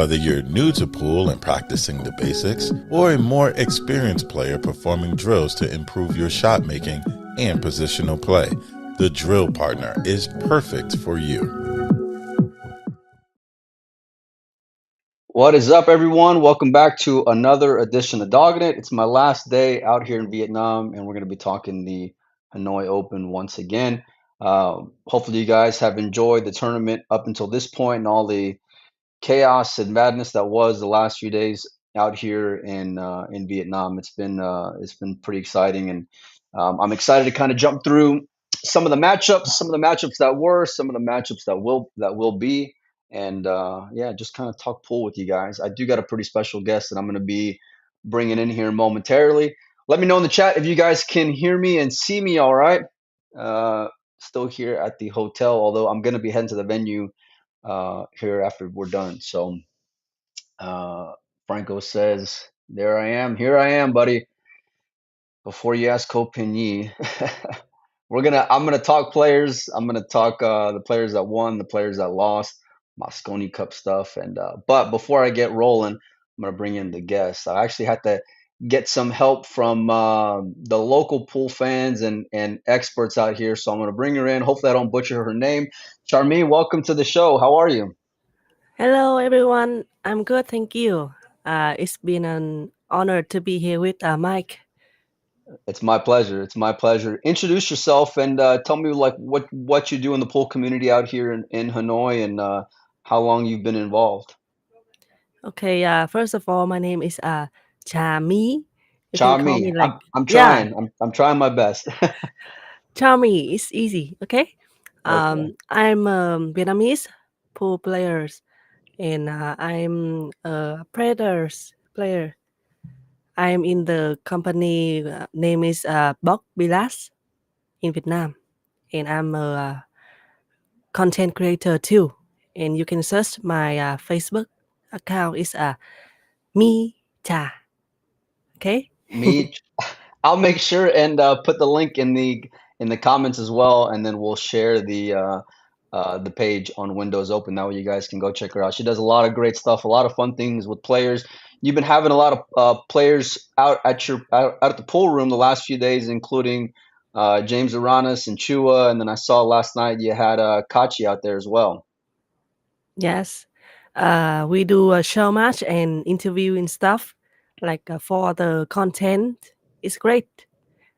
Whether you're new to pool and practicing the basics, or a more experienced player performing drills to improve your shot making and positional play, the Drill Partner is perfect for you. What is up, everyone? Welcome back to another edition of Dogging It. It's my last day out here in Vietnam, and we're going to be talking the Hanoi Open once again. Hopefully, you guys have enjoyed the tournament up until this point and all the chaos and madness that was the last few days out here in Vietnam. It's been pretty exciting, and I'm excited to kind of jump through some of the matchups that were, some of the matchups that will be, and yeah, just kind of talk pool with you guys. I do got a pretty special guest that I'm going to be bringing in here momentarily. Let me know in the chat if you guys can hear me and see me. All right. Uh, Still here at the hotel, although I'm going to be heading to the venue here after we're done. So uh, Franco says, "There I am. Here I am, buddy. Before you ask Kopinyi, I'm gonna talk players. I'm gonna talk the players that won, the players that lost, Mosconi Cup stuff. And but before I get rolling, I'm gonna bring in the guests. I actually had to get some help from the local pool fans and experts out here. So I'm gonna bring her in. Hopefully, I don't butcher her name. Charmaine, welcome to the show. How are you? Hello, everyone. I'm good, thank you. It's been an honor to be here with Mike. It's my pleasure. It's my pleasure. Introduce yourself and tell me like what you do in the pool community out here in Hanoi and how long you've been involved. Okay, first of all, my name is Cha Mi. You can call Chami, me I'm like, I'm yeah, trying. I'm trying my best. Cha Mi. It's easy, okay? Okay. I'm Vietnamese pool players, and I'm a Predators player. I'm in the company name is Bok Bilas in Vietnam, and I'm a content creator too. And you can search my Facebook account is me cha. Okay. Me, I'll make sure and put the link in the comments as well, and then we'll share the page on Windows Open. That way you guys can go check her out. She does a lot of great stuff, a lot of fun things with players. You've been having a lot of players out at the pool room the last few days, including James Aranis and Chua, and then I saw last night you had Kachi out there as well. Yes. We do a show match and interview and stuff like for the content. It's great.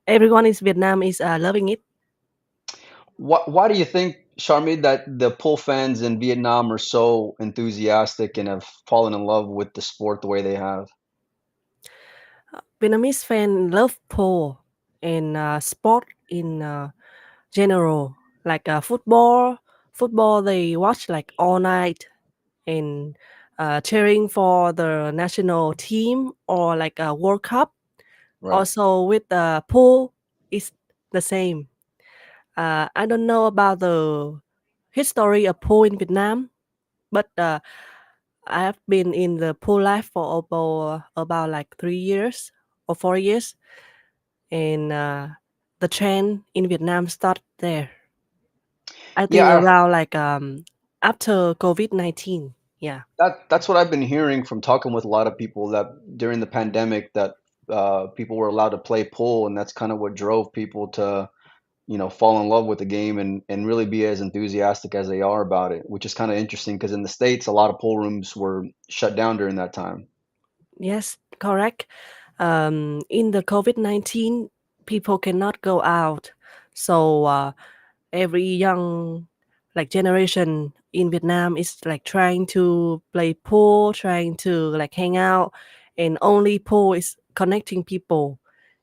Everyone in Vietnam is loving it. Why do you think, Charmy, that the pool fans in Vietnam are so enthusiastic and have fallen in love with the sport the way they have? Vietnamese fans love pole and sport in general, like football. Football they watch like all night and cheering for the national team or like a World Cup. Right. Also with the pool, it's the same. I don't know about the history of pool in Vietnam, but I have been in the pool life for about like 3 years or 4 years, and the trend in Vietnam started there. I think Yeah, around like after COVID-19. Yeah. that's what I've been hearing from talking with a lot of people that during the pandemic that people were allowed to play pool, and that's kind of what drove people to, fall in love with the game and really be as enthusiastic as they are about it, which is kind of interesting because in the States, a lot of pool rooms were shut down during that time. Yes, correct. In the COVID-19, people cannot go out. So every young like generation in Vietnam is like trying to play pool, trying to like hang out, and only pool is connecting people.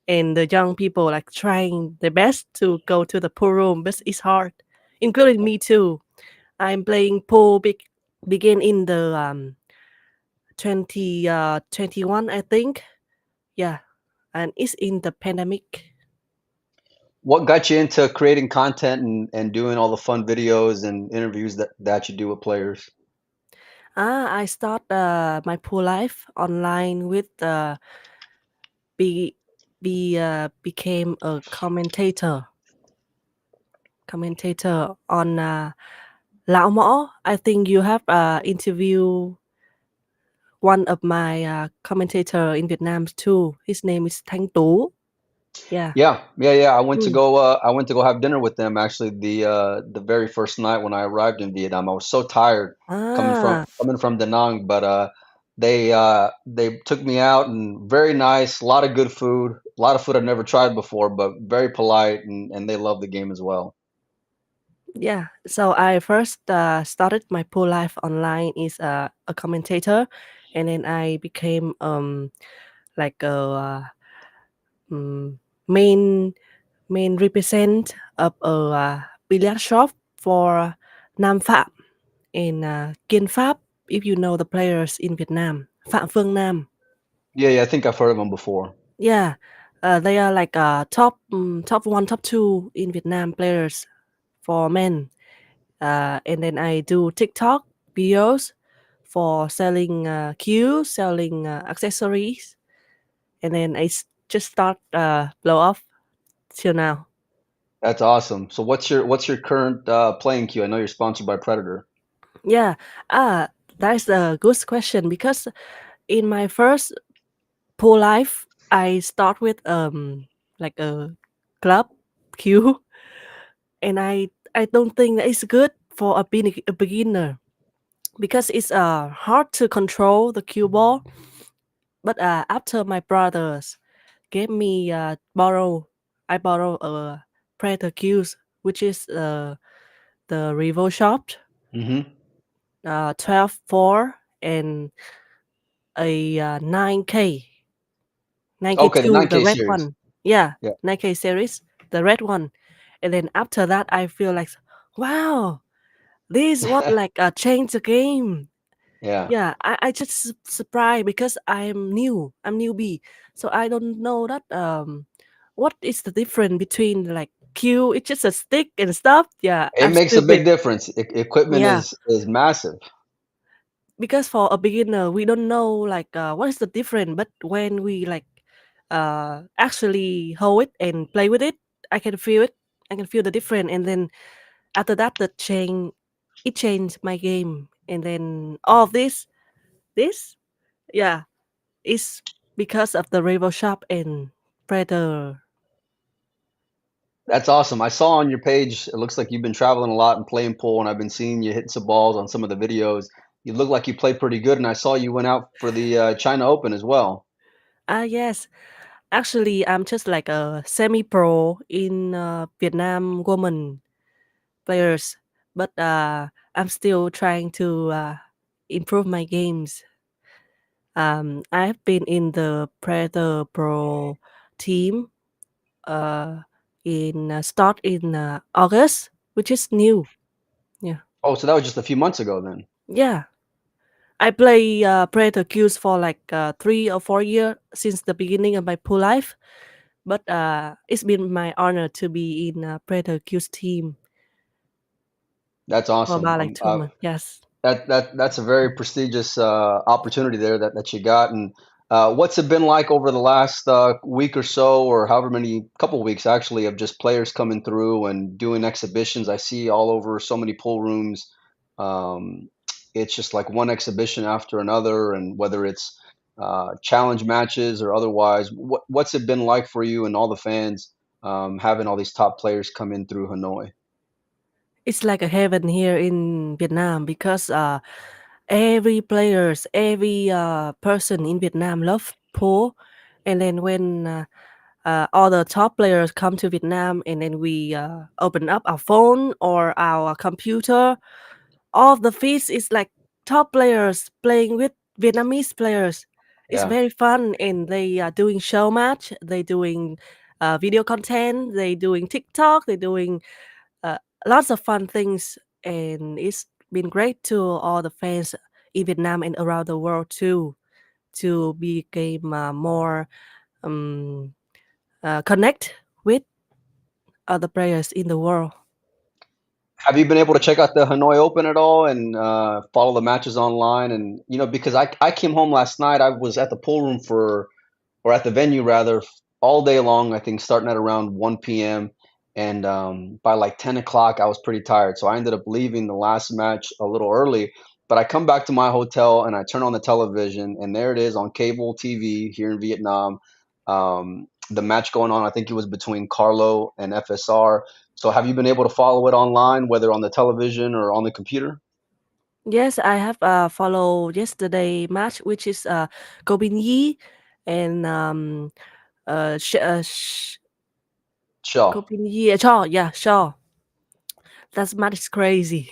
And the young people like trying their best to go to the pool room, but it's hard, including me too. I'm playing pool begin in the 2021, I think. Yeah, and it's in the pandemic. What got you into creating content and doing all the fun videos and interviews that you do with players? I start my pool life online with be became a commentator on Lão Mõ. I think you have interview one of my commentator in Vietnam too. His name is Thanh Tú. Yeah. Yeah, yeah, yeah. I went to Mm. go. I went to go have dinner with them actually the very first night when I arrived in Vietnam. I was so tired Ah, coming from Da Nang, but they took me out and very nice. A lot of good food. A lot of food I've never tried before, but very polite and they love the game as well. yeah. So I first started my pool life online is a commentator, and then I became like a um, main main represent of a billiard shop for Nam Phạm in Kiên Pháp. If you know the players in Vietnam, Phạm Phương Nam. Yeah, yeah. I think I've heard of them before. Yeah, they are like top one, top two in Vietnam players for men. And then I do TikTok videos for selling cues, selling accessories, and then just start blow off till now. That's awesome. So what's your current playing queue? I know you're sponsored by Predator. Yeah, uh, that's a good question because in my first pool life, I start with like a club cue, and I don't think that it's good for a beginner because it's hard to control the cue ball. But after my brothers gave me I borrow a Predator cues, which is the Revo shop, Hmm. 12-4 and a 9K, Okay, the 9K2, the 9K red series. one. Yeah, Yeah, 9K series, the red one. And then after that, I feel like, wow, this what like changed the game. yeah. Yeah, I just surprised because I'm newbie, so I don't know that what is the difference between like Q. It's just a stick and stuff. Yeah, It I'm makes a stupid. big difference. Equipment Yeah, is massive. because for a beginner, we don't know like what is the difference. But when we like actually hold it and play with it, I can feel it. I can feel the difference, and then after that, it changed my game, and then all of this, yeah, it's because of the rival shop and Predator. That's awesome. I saw on your page, it looks like you've been traveling a lot and playing pool, and I've been seeing you hitting some balls on some of the videos. You look like you play pretty good, and I saw you went out for the China Open as well. Ah, yes. Actually, I'm just like a semi-pro in Vietnam women players, but I'm still trying to improve my games. I've been in the Predator Pro team uh, in start in August, which is new. Yeah, Oh, so that was just a few months ago then. yeah. I play Predator Qs for like 3 or 4 years since the beginning of my pool life. But it's been my honor to be in Predator Q's team That's for awesome. about like 2 months. Yes. That's a very prestigious opportunity there that you got. And what's it been like over the last week or so, or however many couple weeks actually, of just players coming through and doing exhibitions? I see all over so many pool rooms. Um, it's just like one exhibition after another, and whether it's challenge matches or otherwise, what's it been like for you and all the fans having all these top players come in through Hanoi? It's like a heaven here in Vietnam because every players, every person in Vietnam love pool. And then when all the top players come to Vietnam and then we open up our phone or our computer, all of the feeds is like top players playing with Vietnamese players. It's Yeah. very fun, and they are doing show match. They doing video content. They doing TikTok. They doing uh, lots of fun things, and it's been great to all the fans in Vietnam and around the world too to become more um, connect with other players in the world. Have you been able to check out the Hanoi Open at all and follow the matches online? And because I came home last night, I was at the pool room or at the venue rather, all day long. I think starting at around 1 p.m. And by like 10 o'clock, I was pretty tired, so I ended up leaving the last match a little early. But I come back to my hotel and I turn on the television, and there it is on cable TV here in Vietnam. The match going on, I think it was between Carlo and FSR. So have you been able to follow it online, whether on the television or on the computer? Yes, I have followed yesterday match, which is Ko Bin Yi and Ko Sure. Bin Yi Shaw. Yeah, Shaw. That match is crazy.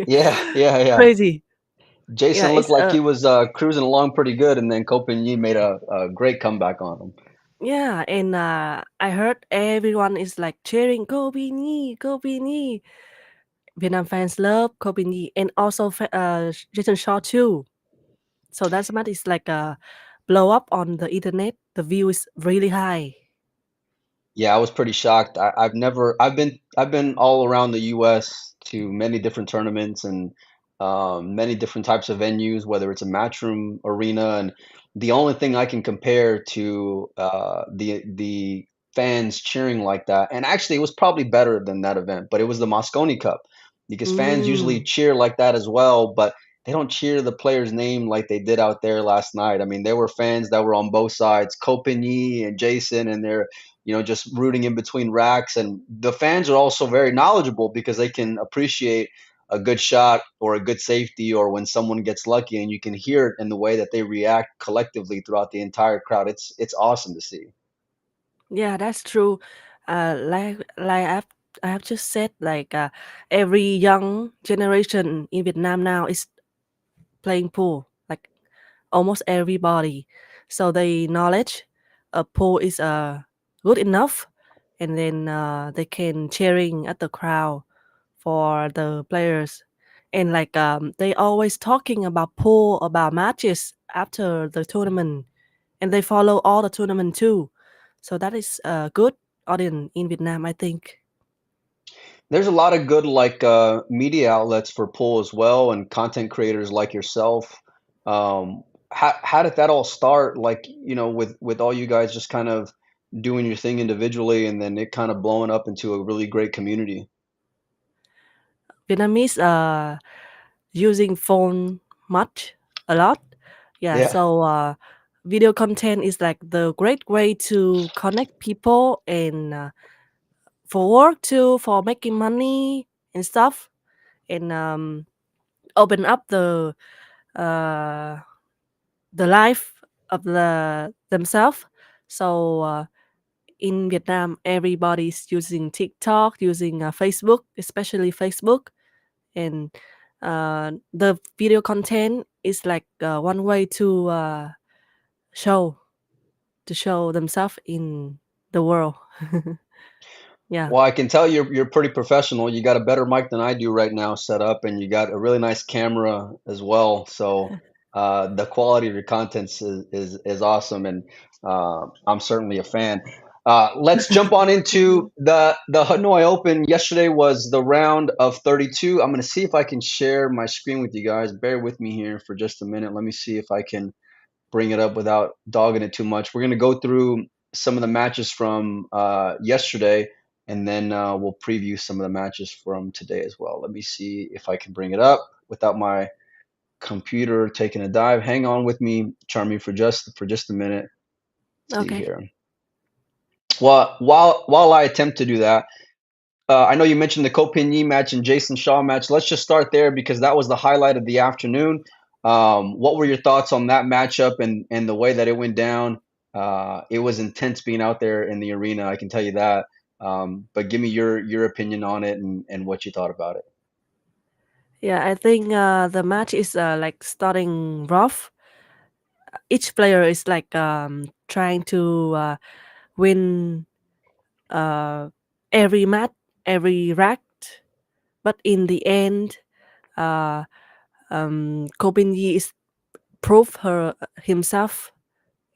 Yeah, yeah, yeah. Crazy. Yeah, Jason looked it's like he was cruising along pretty good, and then Copenhagen made a great comeback on him. yeah, and I heard everyone is like cheering Ko Bin Yi, Ko Bin Yi. Vietnam fans love Ko Bin Yi and also Jason Shaw too. So that match is like blow up on the internet. The view is really high. Yeah, I was pretty shocked. I've been all around the U.S. to many different tournaments and many different types of venues, whether it's a matchroom arena, and the only thing I can compare to the fans cheering like that, and actually it was probably better than that event, but it was the Mosconi Cup because fans usually Mm. cheer like that as well, but they don't cheer the player's name like they did out there last night. I mean, there were fans that were on both sides, Copigny and Jason, and they're just rooting in between racks. And the fans are also very knowledgeable because they can appreciate a good shot or a good safety or when someone gets lucky, and you can hear it in the way that they react collectively throughout the entire crowd. It's awesome to see. Yeah, that's true. Like I have just said, like every young generation in Vietnam now is playing pool. Like almost everybody, so the knowledge of pool is good enough, and then they can cheering at the crowd for the players, and like they always talking about pool, about matches after the tournament, and they follow all the tournament too. So that is a good audience in Vietnam, I think. There's a lot of good like media outlets for pool as well, and content creators like yourself. How did that all start? Like, with all you guys just kind of doing your thing individually, and then it kind of blowing up into a really great community. Vietnamese using phone much a lot. Yeah, Yeah. so video content is like the great way to connect people and for work too, for making money and stuff, and open up uh, the life of themselves. So in Vietnam, everybody's using TikTok, using Facebook, especially Facebook, and the video content is like one way to show show themselves in the world. Yeah. Well, I can tell you're pretty professional. You got a better mic than I do right now set up, and you got a really nice camera as well. So the quality of your contents is awesome, and I'm certainly a fan. Let's jump on into the Hanoi Open. Yesterday was the round of 32. I'm going to see if I can share my screen with you guys. Bear with me here for just a minute. Let me see if I can bring it up without dogging it too much. We're going to go through some of the matches from yesterday, and then we'll preview some of the matches from today as well. Let me see if I can bring it up without my computer taking a dive. Hang on with me, Charmy, for just a minute. Let's see Okay. here. Well, while I attempt to do that, I know you mentioned the Kopin match and Jason Shaw match. Let's just start there because that was the highlight of the afternoon. What were your thoughts on that matchup and the way that it went down? It was intense being out there in the arena, I can tell you that. But give me your opinion on it and what you thought about it. Yeah, I think the match is like starting rough. Each player is like trying to win uh, every match, every rack. But in the end, uh, Kobin Yi is prove her himself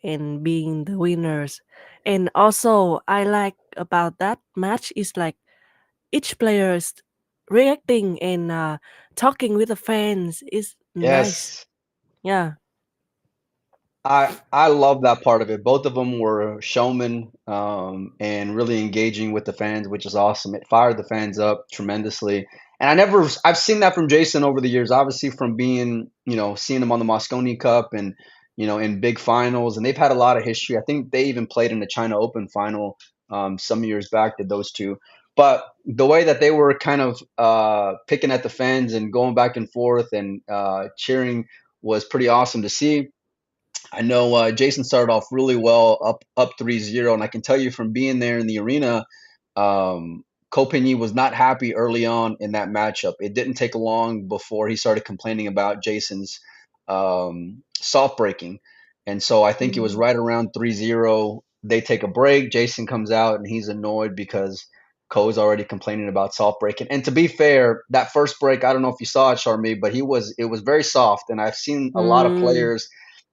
and being the winners. And also, I like about that match is like each players reacting and talking with the fans is nice. Yes, Yeah. I love that part of it. Both of them were showmen and really engaging with the fans, which is awesome. It fired the fans up tremendously. And I've seen that from Jason over the years, obviously from being, seeing him on the Mosconi Cup and, in big finals. And they've had a lot of history. I think they even played in the China Open final some years back, did those two. But the way that they were kind of picking at the fans and going back and forth and cheering was pretty awesome to see. I know Jason started off really well, up 3-0, and I can tell you from being there in the arena, Copigny was not happy early on in that matchup. It didn't take long before he started complaining about Jason's soft breaking, and so I think it was Mm. right around 3-0. They take a break. Jason comes out and he's annoyed because Co's already complaining about soft breaking. And to be fair, that first break, I don't know if you saw it, Charmy, but it was very soft, and I've seen a lot of Mm. players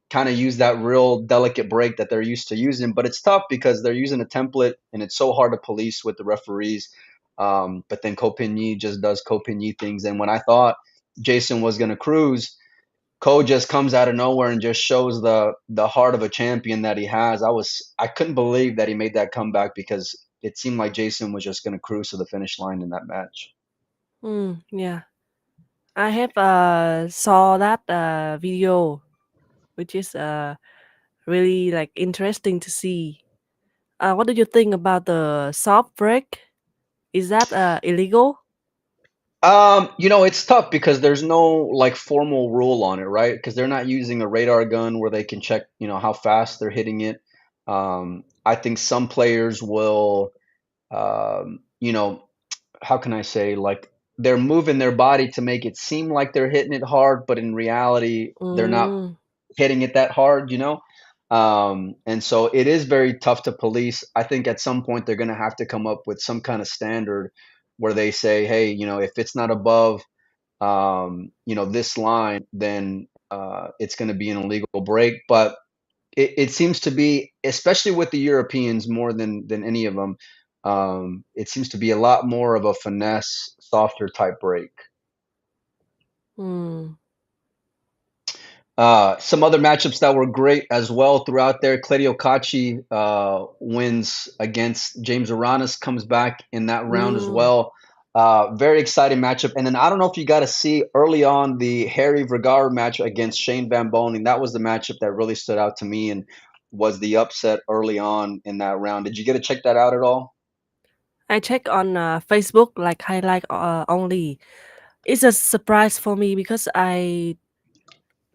kind of use that real delicate break that they're used to using. But it's tough because they're using a template and it's so hard to police with the referees. But then Copigny just does Copigny things. And when I thought Jason was going to cruise, Co just comes out of nowhere and just shows the heart of a champion that he has. I couldn't believe that he made that comeback because it seemed like Jason was just going to cruise to the finish line in that match. Yeah. I have saw that video, which is really like interesting to see. What do you think about the soft break? Is that illegal? It's tough because there's no like formal rule on it, right? Because they're not using a radar gun where they can check, how fast they're hitting it. I think some players will, um, you know, how can I say, like they're moving their body to make it seem like they're hitting it hard, but in reality, they're not Mm. hitting it that hard. And so it is very tough to police. I think at some point they're going to have to come up with some kind of standard where they say, hey, if it's not above, this line, then it's going to be an illegal break. But it seems to be, especially with the Europeans more than any of them, it seems to be a lot more of a finesse, softer type break. Mm. Some other matchups that were great as well throughout there. Claudio Cacci wins against James Aranas, comes back in that round as Mm. well. Very exciting matchup. And then I don't know if you got to see early on the Harry Vergara match against Shane Van Boening. That was the matchup that really stood out to me and was the upset early on in that round. Did you get to check that out at all? I check on Facebook like highlight only. It's a surprise for me because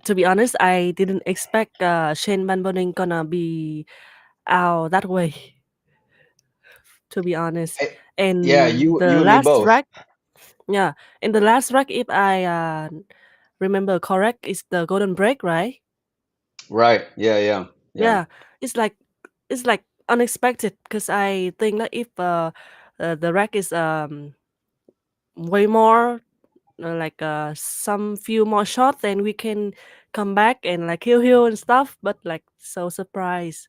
to be honest, I didn't expect Shane Van Boening gonna be out that way. To be honest, I, yeah, and you the and me last both. track, yeah, in the last track, if I remember correct, is the Golden Break, right? Right. Yeah, yeah, yeah. Yeah, it's like it's like unexpected because I think that if the rack is way more like some few more shots, then we can come back and like heal and stuff. But like so surprised.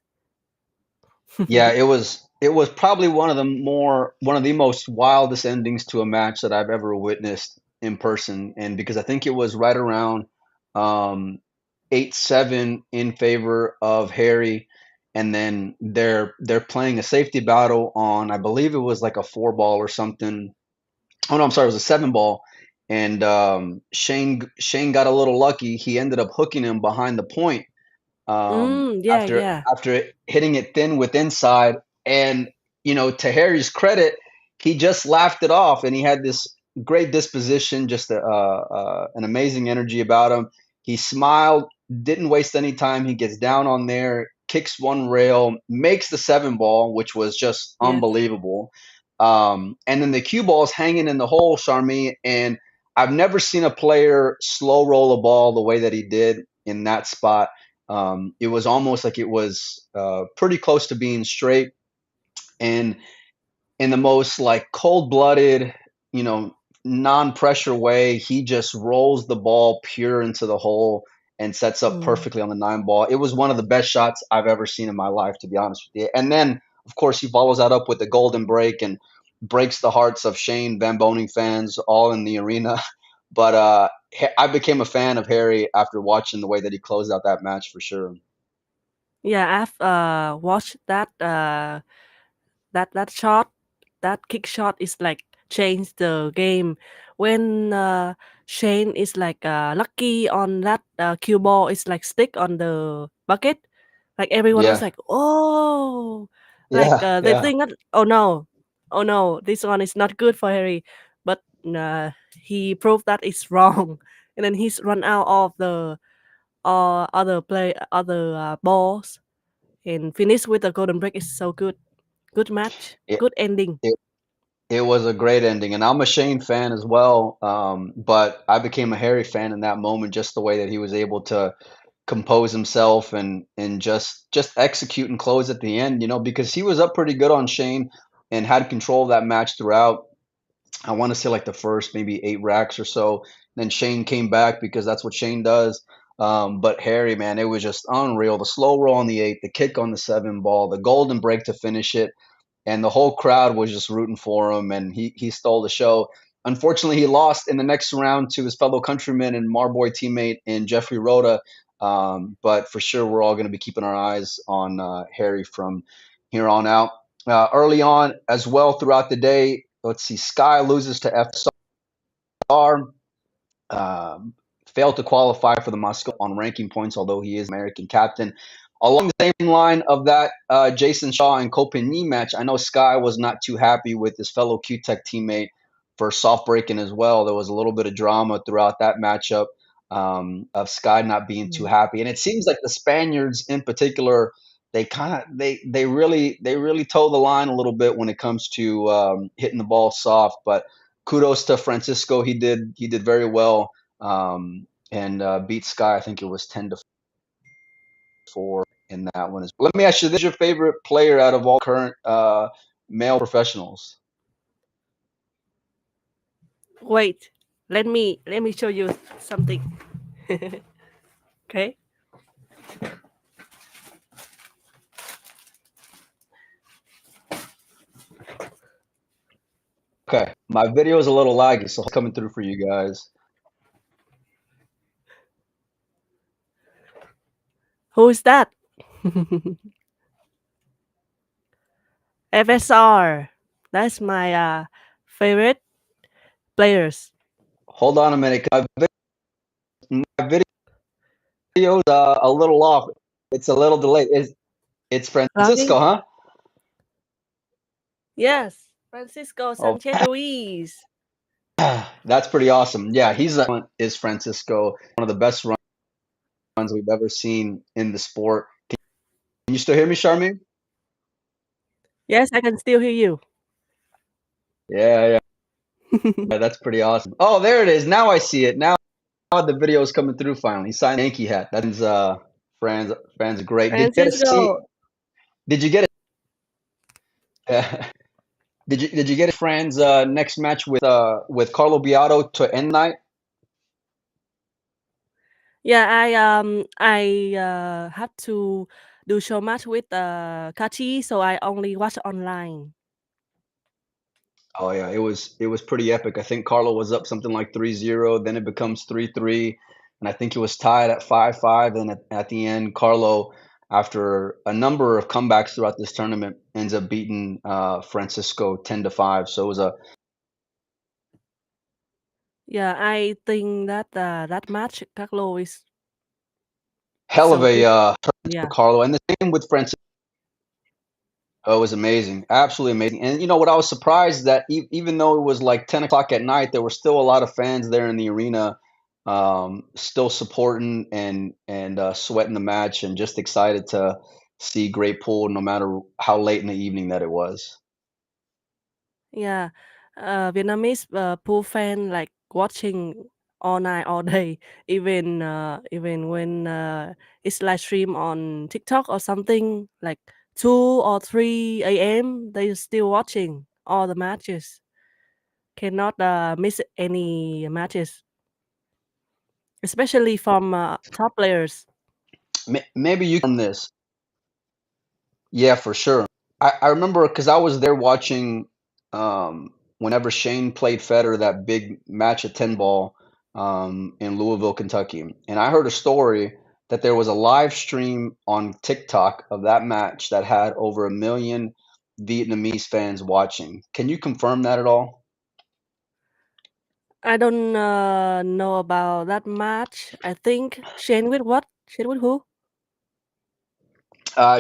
Yeah, it was probably one of the most wildest endings to a match that I've ever witnessed in person. And because I think it was right around um 8-7 in favor of Harry, and then they're playing a safety battle on, I believe it was like a 4 ball or something. Oh no, I'm sorry, it was a 7 ball. And Shane got a little lucky. He ended up hooking him behind the point Yeah, after yeah, hitting it thin with inside. And to Harry's credit, he just laughed it off, and he had this great disposition, just an amazing energy about him. He smiled, didn't waste any time. He gets down on there, kicks one rail, makes the 7 ball, which was just yes, unbelievable. And then the cue ball's hanging in the hole, Charmy, and I've never seen a player slow roll a ball the way that he did in that spot. It was almost like it was pretty close to being straight, and in the most like cold-blooded, you know, non-pressure way, he just rolls the ball pure into the hole and sets up mm, perfectly on the 9 ball. It was one of the best shots I've ever seen in my life, to be honest with you. And then, of course, he follows that up with the golden break and breaks the hearts of Shane Van Boening fans all in the arena. But I became a fan of Harry after watching the way that he closed out that match for sure. yeah. I've watched that that shot, that kick shot is like changed the game. when Shane is like lucky on that cue ball, it's like stick on the bucket. Like everyone was Yeah, like, "Oh!" Like yeah, they yeah. think that, oh no, this one is not good for Harry." But he proved that it's wrong, and then he's run out of the other balls and finish with the golden break. Is so good, good match, It, good ending. it it was a great ending, and I'm a Shane fan as well. But I became a Harry fan in that moment, just the way that he was able to compose himself and just execute and close at the end. Because he was up pretty good on Shane and had control of that match throughout. I want to say like the first maybe 8 racks or so. Then Shane came back because that's what Shane does. But Harry, man, it was just unreal. The slow roll on the 8, the kick on the 7 ball, the golden break to finish it, and the whole crowd was just rooting for him, and he stole the show. Unfortunately, he lost in the next round to his fellow countryman and Marboy teammate in Jeffrey Rhoda. But for sure, we're all going to be keeping our eyes on Harry from here on out. Early on as well throughout the day, let's see, Sky loses to FSR. Um, Failed to qualify for the Moscow on ranking points, although he is American captain. Along the same line of that Jason Shaw and Kopeny match, I know Sky was not too happy with his fellow QTech teammate for soft breaking as well. There was a little bit of drama throughout that matchup of Sky not being too Mm. happy, and it seems like the Spaniards in particular they really toe the line a little bit when it comes to hitting the ball soft. But kudos to Francisco, he did very well and beat Sky. I think it was 10-4 in that one. Let me ask you: this is your favorite player out of all current male professionals? Wait, let me show you something. Okay. Okay, my video is a little laggy, so it's coming through for you guys. Who is that? FSR. That's my favorite players. Hold on a minute, 'cause my video's a little off. It's a little delayed. It's Lagging? Francisco, huh? Yes, Francisco Oh, Sanchez Ruiz. that's pretty awesome. Yeah, is Francisco, one of the best runs we've ever seen in the sport. Can you still hear me, Charmaine? Yes, I can still hear you. Yeah, yeah, yeah, that's pretty awesome. Oh, there it is. Now I see it. Now the video is coming through finally. He signed a Yankee hat. That's fans are great. Did you get to see? Francisco. Did you get it? Did you get Fran's next match with Carlo Beato to end night? Yeah, I had to do show match with Kachi, so I only watch online. Oh yeah, it was pretty epic. I think Carlo was up something like 3-0, then it becomes 3-3, and I think it was tied at 5-5. And at the end, Carlo, after a number of comebacks throughout this tournament, ends up beating Francisco 10-5. So it was a Yeah, I think that that match Carlo is hell of so a good. turn for Yeah. Carlo, and the same with Francisco. Oh, it was amazing, absolutely amazing. And you know what? I was surprised that even though it was like 10 o'clock at night, there were still a lot of fans there in the arena, still supporting and sweating the match, and just excited to see great pool, no matter how late in the evening that it was. Yeah, Vietnamese pool fan like watching all night, all day, even when it's live stream on TikTok or something like 2 or 3 a.m. They still watching all the matches. Cannot miss any matches, especially from top players. Maybe you can from this. Yeah, for sure. I remember because I was there watching whenever Shane played Federer that big match at 10 ball in Louisville, Kentucky. And I heard a story that there was a live stream on TikTok of that match that had over 1 million Vietnamese fans watching. Can you confirm that at all? I don't know about that match. I think Shane with what? Shane with who?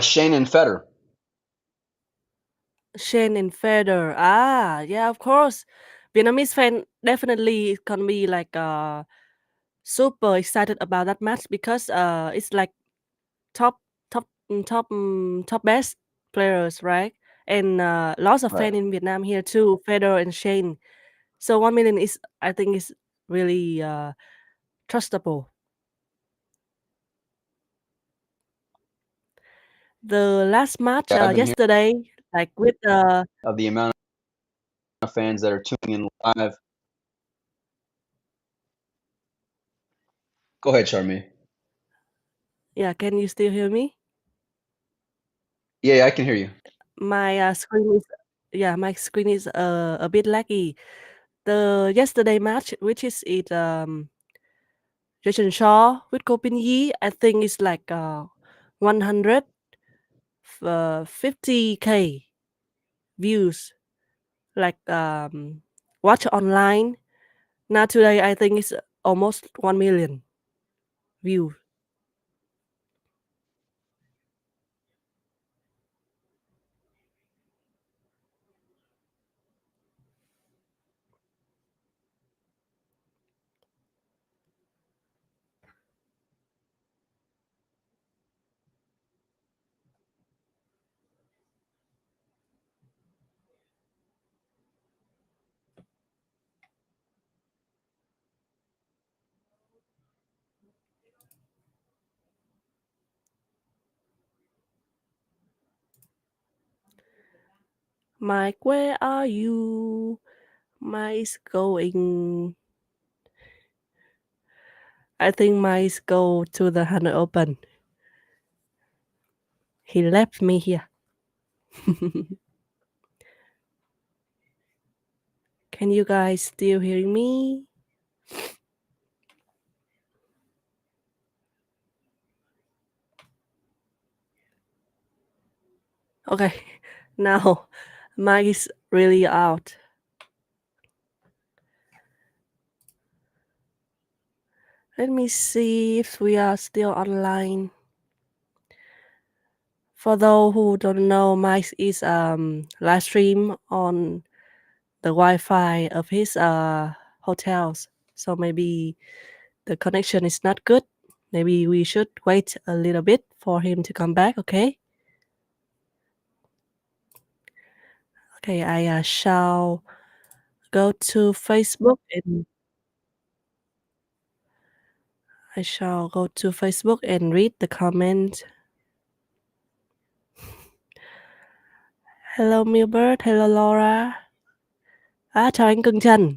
Shane and Federer. Shane and Federer. Ah, yeah, of course. Vietnamese fan definitely gonna be like super excited about that match because it's like top top best players, right? And lots of Right. fan in Vietnam here too, Federer and Shane. So 1 million is, I think, is really trustable. The last match Yeah, I've been hearing yesterday, like with of the amount of fans that are tuning in live. Go ahead, Charmy. yeah, can you still hear me? Yeah, I can hear you. My screen is yeah, my screen is a bit laggy. The yesterday match, which is it Jason Shaw with Ko Bin Yi, I think it's like 150k views, like watch online. Now today, I think it's almost 1 million views. Mike, where are you? Mike is going. I think Mike is go to the Hanoi Open. He left me here. Can you guys still hearing me? Okay, now Mike is really out. Let me see if we are still online. For those who don't know, Mike is live stream on the Wi-Fi of his hotels. So maybe the connection is not good. Maybe we should wait a little bit for him to come back. Okay. Okay, I shall go to Facebook and read the comment. Hello Milbert, hello Laura. À, chào anh Cường Trần.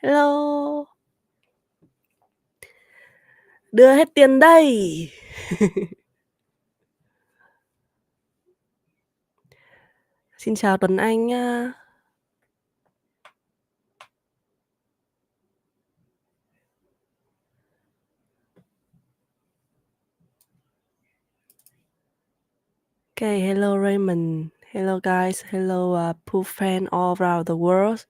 Hello. Đưa hết tiền đây. Xin chào Tuấn Anh nha. Okay, hello Raymond. Hello guys. Hello Pooh fan all around the world.